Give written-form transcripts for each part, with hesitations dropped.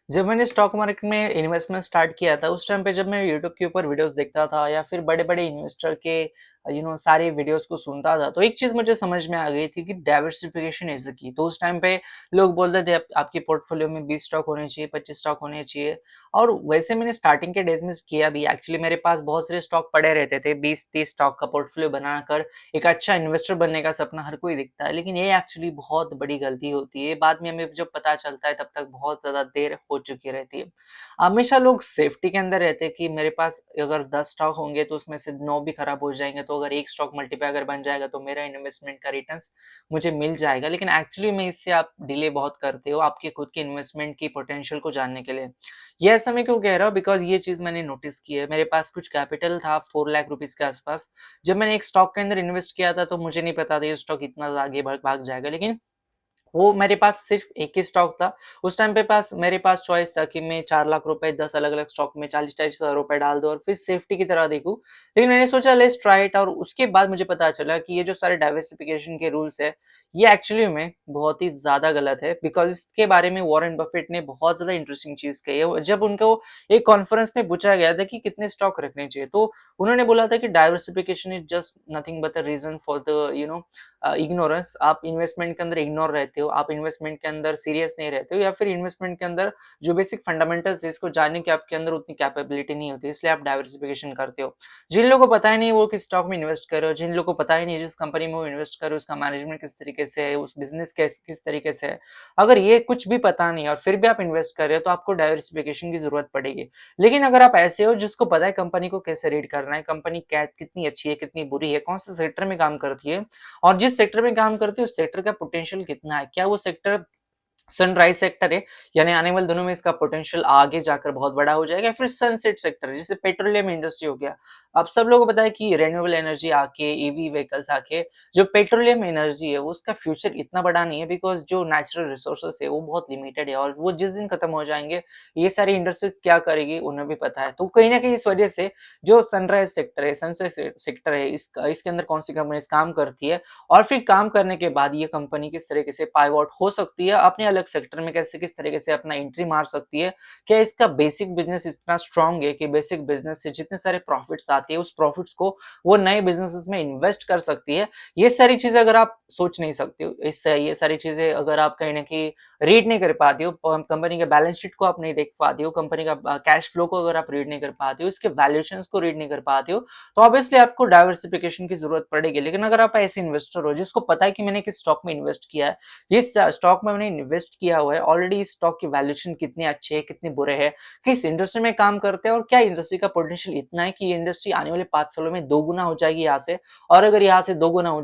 जब मैंने stock market में इन्वेस्टमेंट स्टार्ट किया था, उस टाइम पे जब मैं यूट्यूब के ऊपर वीडियोस देखता था या फिर बड़े-बड़े इन्वेस्टर के सारे वीडियोस को सुनता था, तो एक चीज़ मुझे समझ में आ गई थी कि डाइवर्सिफिकेशन इज़ द की। तो उस टाइम पे लोग बोलते थे आपके पोर्टफोलियो में 20 स्टॉक होने चाहिए, 25 स्टॉक होने चाहिए और वैसे मैंने स्टार्टिंग के डेज़ में किया भी। एक्चुअली मेरे पास बहुत सारे स्टॉक पड़े रहते थे, 20-30 स्टॉक का पोर्टफोलियो बनाकर एक अच्छा इन्वेस्टर बनने का सपना हर कोई दिखता है, लेकिन ये एक्चुअली बहुत बड़ी गलती होती है। बाद में हमें जब पता चलता है तब तक बहुत ज़्यादा देर हो चुकी रहती है। हमेशा लोग सेफ्टी के अंदर रहते हैं कि मेरे पास अगर 10 स्टॉक होंगे तो उसमें से 9 भी खराब हो जाएँगे, तो अगर 1 स्टॉक मल्टीप्लाई अगर बन जाएगा तो मेरा इन्वेस्टमेंट का रिटर्न्स मुझे मिल जाएगा। लेकिन एक्चुअली में इससे आप डिले बहुत करते हो आपके खुद के इन्वेस्टमेंट की पोटेंशियल को जानने के लिए। ये ऐसा मैं क्यों कह रहा हूँ? बिकॉज़ ये चीज़ मैंने नोटिस की है। मेरे पास कुछ कैपिटल था 4 लाख रुपीज़ के आस-पास। जब मैंने एक स्टॉक के अंदर इन्वेस्ट किया था तो मुझे नहीं पता था ये स्टॉक इतना आगे भाग जाएगा। लेकिन वो मेरे पास सिर्फ एक ही स्टॉक था। उस टाइम पे मेरे पास चॉइस था कि मैं 4 लाख रुपए 10 अलग-अलग स्टॉक में 40-40 हज़ार रुपए डाल दूँ और फिर सेफ्टी की तरह देखूँ। लेकिन मैंने सोचा लेट्स ट्राई इट और उसके बाद मुझे पता चला कि ये जो सारे डाइवर्सिफिकेशन के रूल्स हैं, ये एक्चुअली में बहुत ही ज़्यादा गलत है बिकॉज़ इसके बारे में वॉरेन बफेट ने बहुत ज़्यादा इंटरेस्टिंग चीज़ कही है। जब उनको एक कॉन्फ्रेंस में पूछा गया था कि कितने स्टॉक रखने चाहिए, तो उन्होंने बोला था कि diversification is just nothing but a reason for the ignorance. आप इन्वेस्टमेंट के अंदर इग्नोर रहते हो, आप इन्वेस्टमेंट के अंदर सीरियस नहीं रहते हो या फिर इन्वेस्टमेंट के अंदर जो बेसिक फंडामेंटल्स है इसको जानने की आपके अंदर उतनी कैपेबिलिटी नहीं होती, इसलिए आप डाइवर्सिफिकेशन करते हो। जिन लोगों को पता ही नहीं वो किस स्टॉक में इन्वेस्ट कर रहे हो, जिन लोगों को पता ही नहीं जिस कंपनी में वो इन्वेस्ट कर रहे हो उसका मैनेजमेंट किस तरीके से है, उस बिजनेस किस तरीके से है, अगर ये कुछ भी पता नहीं है और फिर भी आप इन्वेस्ट कर रहे हो तो आपको डाइवर्सिफिकेशन की जरूरत पड़ेगी। लेकिन अगर आप ऐसे हो जिसको पता है कंपनी को कैसे रीड करना है, कंपनी क्या कितनी अच्छी है, कितनी बुरी है, कौन से सेक्टर में काम करती है और जिस सेक्टर में काम करती है उस सेक्टर का पोटेंशियल कितना है, क्या वो सेक्टर सनराइज सेक्टर है, यानी आने वाले दिनों में इसका पोटेंशियल आगे जाकर बहुत बड़ा हो जाएगा, फिर सनसेट सेक्टर है जैसे पेट्रोलियम इंडस्ट्री हो गया। अब सब लोगों को पता है कि रेन्यूएबल एनर्जी आके ईवी व्हीकल्स आके जो पेट्रोलियम एनर्जी है उसका फ्यूचर इतना बड़ा नहीं है बिकॉज जो नेचुरल रिसोर्सेस है वो बहुत लिमिटेड है और वो जिस दिन खत्म हो जाएंगे ये सारी इंडस्ट्रीज क्या करेगी उन्हें भी पता है। तो कहीं ना कहीं इस वजह से जो सनराइज सेक्टर है, सनसेट सेक्टर है, इसके अंदर कौन सी कंपनी काम करती है और फिर काम करने के बाद ये कंपनी किस तरीके से पाइवॉट हो सकती है अपने अलग सेक्टर में, कैसे किस तरीके से अपना एंट्री मार सकती है, क्या इसका बेसिक बिजनेस इतना स्ट्रांग है कि बेसिक बिजनेस से जितने सारे प्रॉफिट्स आते हैं उस प्रॉफिट्स को वो नए बिजनेसेस में इन्वेस्ट कर सकती है। ये सारी चीजें अगर आप सोच नहीं सकते हो, इससे ये सारी चीजें अगर आप कहीं ना कहीं रीड नहीं कर पाते हो, कंपनी के बैलेंस शीट को आप नहीं देख पाते हो, कंपनी का कैश फ्लो को अगर आप रीड नहीं कर पाते हो, इसके वैल्यूएशन को रीड नहीं कर पाते हो, तो ऑब्वियसली आपको डाइवर्सिफिकेशन की जरूरत पड़ेगी। लेकिन अगर आप ऐसे इन्वेस्टर हो जिसको पता है कि मैंने किस स्टॉक में इन्वेस्ट किया है, जिस स्टॉक में मैंने इन्वेस्ट किया हुआ है ऑलरेडी, इस स्टॉक की वैल्यूएशन कितने अच्छे है, कितने बुरे हैं, किस इंडस्ट्री में काम करते हैं और क्या इंडस्ट्री का पोटेंशियल इतना है कि ये इंडस्ट्री आने वाले 5 सालों में 2 गुना हो जाएगी यहाँ से, और अगर यहाँ से 2 गुना हो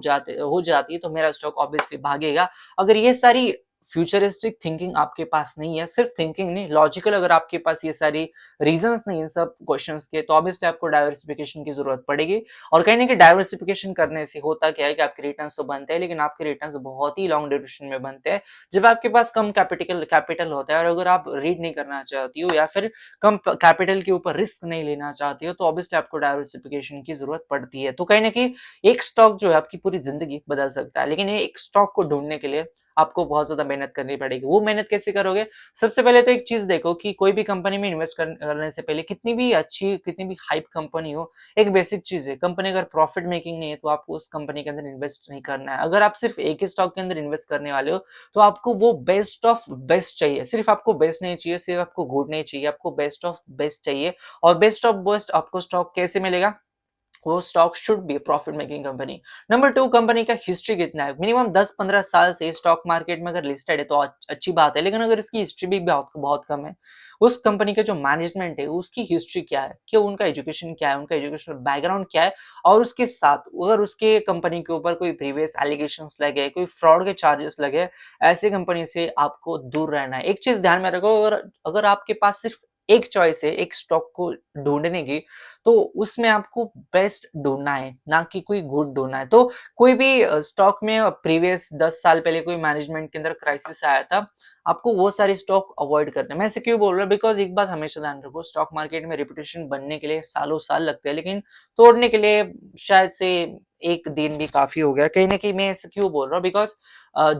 जाती है तो मेरा स्टॉक ऑब्वियसली भागेगा। अगर ये सारी फ्यूचरिस्टिक थिंकिंग आपके पास नहीं है, सिर्फ थिंकिंग नहीं, लॉजिकल अगर आपके पास ये सारी रीजंस नहीं इन सब क्वेश्चंस के, तो ऑब्वियसली आपको डाइवर्सिफिकेशन की जरूरत पड़ेगी। और कहीं ना कहीं डाइवर्सिफिकेशन करने से होता क्या है कि आपके रिटर्न्स तो बनते हैं लेकिन आपके रिटर्न्स बहुत ही लॉन्ग ड्यूरेशन में बनते हैं जब आपके पास कम कैपिटल होता है और अगर आप रीड नहीं करना चाहती हो या फिर कम कैपिटल के ऊपर रिस्क नहीं लेना चाहती हो तो ऑब्वियसली आपको डाइवर्सिफिकेशन की जरूरत पड़ती है। तो कहीं ना कहीं एक स्टॉक जो है आपकी पूरी जिंदगी बदल सकता है, लेकिन ये एक स्टॉक को ढूंढने के लिए आपको बहुत ज्यादा मेहनत करनी पड़ेगी। वो मेहनत कैसे करोगे? सबसे पहले तो एक चीज देखो कि कोई भी कंपनी में इन्वेस्ट करने से पहले, कितनी भी अच्छी कितनी भी हाइप कंपनी हो, एक बेसिक चीज है, कंपनी अगर प्रॉफिट मेकिंग नहीं है तो आपको उस कंपनी के अंदर इन्वेस्ट नहीं करना है। अगर आप सिर्फ एक ही स्टॉक के अंदर इन्वेस्ट करने वाले हो तो आपको वो बेस्ट ऑफ बेस्ट चाहिए, सिर्फ आपको बेस्ट नहीं चाहिए, सिर्फ आपको गुड नहीं चाहिए, आपको बेस्ट ऑफ बेस्ट चाहिए। और बेस्ट ऑफ बेस्ट आपको स्टॉक कैसे मिलेगा? वो stock should be profit making company. Number two, company का हिस्ट्री कितना है, मिनिमम 10-15 साल से स्टॉक मार्केट में अगर लिस्टेड है तो अच्छी बात है, लेकिन अगर इसकी हिस्ट्री भी बहुत बहुत कम है, उस कंपनी का जो मैनेजमेंट है उसकी हिस्ट्री क्या है, कि उनका एजुकेशन क्या है, उनका एजुकेशनल बैकग्राउंड क्या है, और उसके साथ अगर उसके कंपनी के ऊपर कोई प्रीवियस एलिगेशंस लगे, कोई फ्रॉड के चार्जेस लगे, ऐसे कंपनी से आपको दूर रहना है। एक चीज ध्यान में रखो, अगर अगर आपके पास सिर्फ एक चॉइस है एक स्टॉक को ढूंढने की, तो उसमें आपको बेस्ट ढूंढना है, ना कि कोई गुड ढूंढना है। तो कोई भी स्टॉक में प्रीवियस 10 साल पहले कोई मैनेजमेंट के अंदर क्राइसिस आया था, आपको वो सारे स्टॉक अवॉइड करने हैं। मैं ऐसे क्यों बोल रहा हूँ? बिकॉज एक बात हमेशा ध्यान रखो, स्टॉक मार्केट में रेपुटेशन बनने के लिए सालों साल लगते हैं, लेकिन तोड़ने के लिए शायद से एक दिन भी काफी हो गया। कहीं ना कहीं मैं ऐसे क्यों बोल रहा हूँ, बिकॉज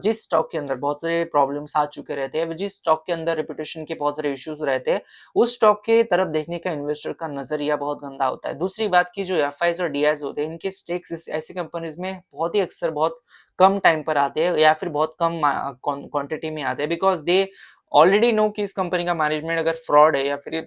जिस स्टॉक के अंदर बहुत सारे प्रॉब्लम्स आ चुके रहते हैं, जिस स्टॉक के अंदर रेपुटेशन के बहुत सारे इश्यूज रहते हैं, उस स्टॉक के तरफ देखने का इन्वेस्टर का नजरिया बहुत गंदा होता है। दूसरी बात की जो एफआईज और डीआईज होते हैं, इनके स्टेक्स ऐसी कंपनीज में बहुत ही अक्सर बहुत कम टाइम पर आते हैं या फिर बहुत कम क्वांटिटी में आते हैं, बिकॉज दे ऑलरेडी नो कि इस कंपनी का मैनेजमेंट अगर फ्रॉड है या फिर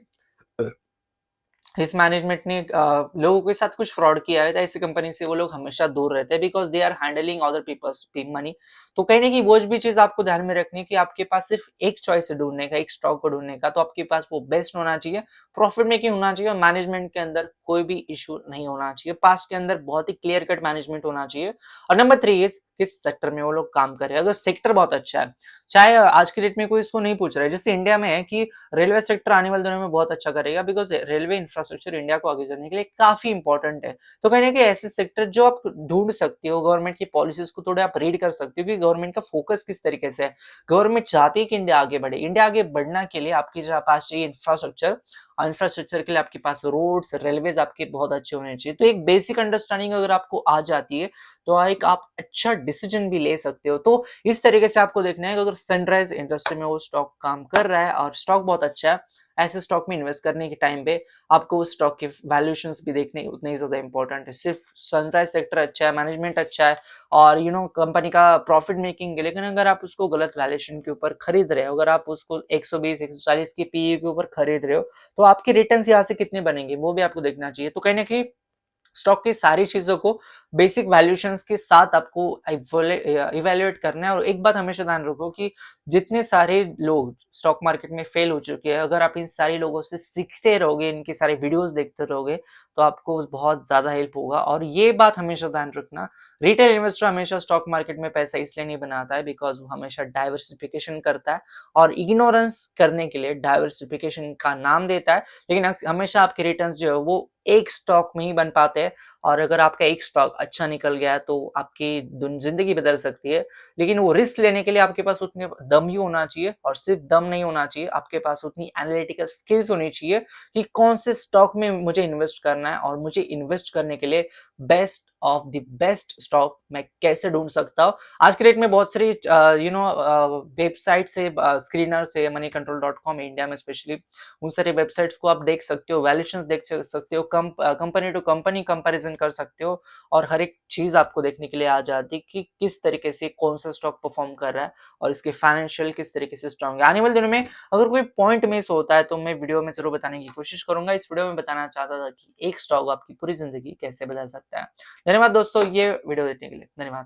इस मैनेजमेंट ने लोगों के साथ कुछ फ्रॉड किया है, तो ऐसी कंपनी से वो लोग हमेशा दूर रहते हैं, because they are handling other people's money. तो कहीं ना कहीं वो भी चीज आपको ध्यान में रखनी है कि आपके पास सिर्फ एक चॉइस है ढूंढने का, एक स्टॉक को ढूंढने का, तो आपके पास वो बेस्ट होना चाहिए, प्रॉफिट मेकिंग होना चाहिए, और मैनेजमेंट के अंदर कोई भी इशू नहीं होना चाहिए, पास्ट के अंदर बहुत ही क्लियर कट मैनेजमेंट होना चाहिए। और नंबर 3 इज किस सेक्टर में वो लोग काम कर रहे हैं। अगर सेक्टर बहुत अच्छा है, चाहे आज के डेट में कोई इसको नहीं पूछ रहा है, जैसे इंडिया में है कि रेलवे सेक्टर आने वाले दिनों में बहुत अच्छा करेगा, बिकॉज रेलवे इंफ्रास्ट्रक्चर इंडिया को आगे जाने के लिए काफी इंपॉर्टेंट है। तो कहने के ऐसे सेक्टर जो आप ढूंढ सकते हो, गवर्नमेंट की पॉलिसीज को थोड़े आप रीड कर सकते हो कि गवर्नमेंट का फोकस किस तरीके से है। गवर्नमेंट चाहती है कि इंडिया आगे बढ़े, इंडिया आगे बढ़ना के लिए आपके पास चाहिए इंफ्रास्ट्रक्चर, और इंफ्रास्ट्रक्चर के लिए आपके पास रोड्स रेलवेज आपके बहुत अच्छे होने चाहिए। तो एक बेसिक अंडरस्टैंडिंग अगर आपको आ जाती है, तो एक आप अच्छा डिसीजन भी ले सकते हो। तो इस तरीके से आपको देखना है कि अगर सनराइज इंडस्ट्री में वो स्टॉक काम कर रहा है और स्टॉक बहुत अच्छा है, ऐसे स्टॉक में इन्वेस्ट करने के टाइम पे आपको उस स्टॉक के वैल्यूएशंस भी देखने उतने ही ज्यादा इंपॉर्टेंट है। सिर्फ सनराइज सेक्टर अच्छा है, मैनेजमेंट अच्छा है, और कंपनी का प्रॉफिट मेकिंग है, लेकिन अगर आप उसको गलत वैल्यूएशन के ऊपर खरीद रहे हो, अगर आप उसको 120 140 की पीई के ऊपर खरीद रहे हो, तो आपके रिटर्न्स यहाँ से कितने बनेंगे वो भी आपको देखना चाहिए। तो कहीं ना कहीं स्टॉक की सारी चीजों को बेसिक वैल्यूएशंस के साथ आपको इवेल्युएट करना है। और एक बात हमेशा ध्यान रखो कि जितने सारे लोग स्टॉक मार्केट में फेल हो चुके हैं, अगर आप इन सारे लोगों से सीखते रहोगे, इनके सारे वीडियोस देखते रहोगे, तो आपको बहुत ज्यादा हेल्प होगा। और ये बात हमेशा ध्यान रखना, रिटेल इन्वेस्टर हमेशा स्टॉक मार्केट में पैसा इसलिए नहीं बनाता है बिकॉज वो हमेशा डाइवर्सिफिकेशन करता है, और इग्नोरेंस करने के लिए डाइवर्सिफिकेशन का नाम देता है, लेकिन हमेशा आपके रिटर्न्स जो है वो एक स्टॉक में ही बन पाते हैं। और अगर आपका एक स्टॉक अच्छा निकल गया तो आपकी जिंदगी बदल सकती है, लेकिन वो रिस्क लेने के लिए आपके पास उतने दम ही होना चाहिए, और सिर्फ दम नहीं होना चाहिए, आपके पास उतनी एनालिटिकल स्किल्स होनी चाहिए कि कौन से स्टॉक में मुझे इन्वेस्ट करना है, और मुझे इन्वेस्ट करने के लिए best of the best stock मैं कैसे ढूंढ सकता हूँ। आज के डेट में बहुत सारी वेबसाइट से स्क्रीनर से moneycontrol.com है इंडिया में स्पेशली, उन सारी वेबसाइट्स को आप देख सकते हो, वैल्यूएशंस देख सकते हो, कंपनी टू कंपनी कंपैरिजन कर सकते हो, और हर एक चीज आपको देखने के लिए आ जाती है कि किस तरीके से कौन सा स्टॉक परफॉर्म कर रहा है, और इसके फाइनेंशियल किस तरीके से स्ट्रांग है। आने वाले दिनों में अगर कोई पॉइंट मिस होता है तो मैं वीडियो में जरूर बताने की कोशिश करूंगा। इस वीडियो में बताना चाहता था कि एक स्टॉक आपकी पूरी जिंदगी कैसे बदल सकता है। धन्यवाद दोस्तों ये वीडियो देखने के लिए, धन्यवाद।